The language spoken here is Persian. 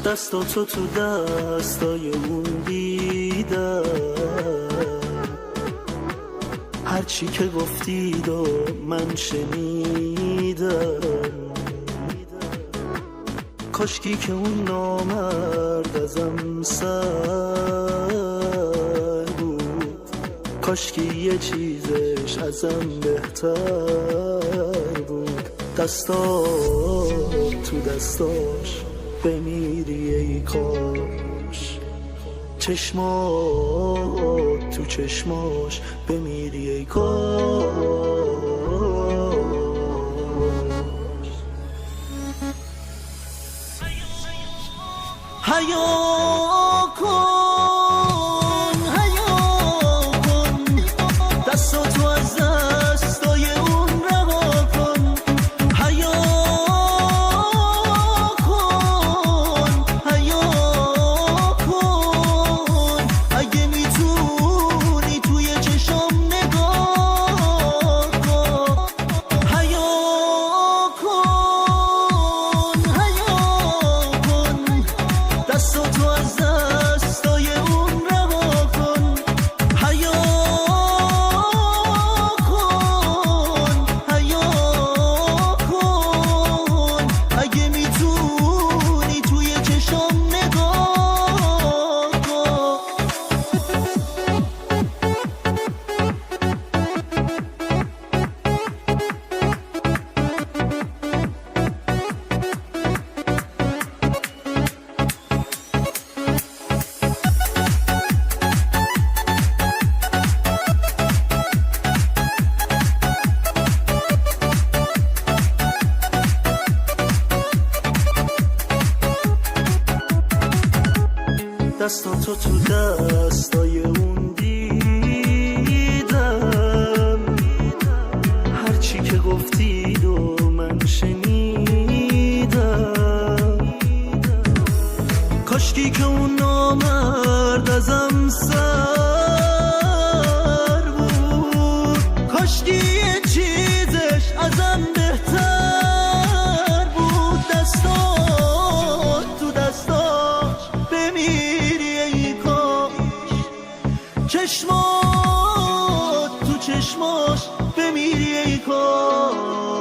دستاتو تو دستای اون دیدم، هرچی که گفتید و من شنیدم. کاشکی که اون نامرد ازم سر بود، کاشکی یه چیزش ازم بهتر بود. دستات تو دستاش بمیری ای کاش، چشمات تو چشماش بمیری ای کاش. حیا کن حیا کن، دستاتو از دستای اون رها کن. حیا کن حیا کن، اگه میتونی توی چشم نگاه کن. حیا کن حیا کن، دستاتو از دستای اون رها کن. حیا کن حیا کن، اگه میتونی توی چشم نگاه کن. دستاتو تو دستای اون دیدم، هرچی که گفتید و من شنیدم. کاشکی که اون نامرد ازم سر بود، کاشکی یه چیزش ازم بهتر بود. دستات تو دستاش بمیری ای کاش، چشمات تو چشماش بمیری ای کاش.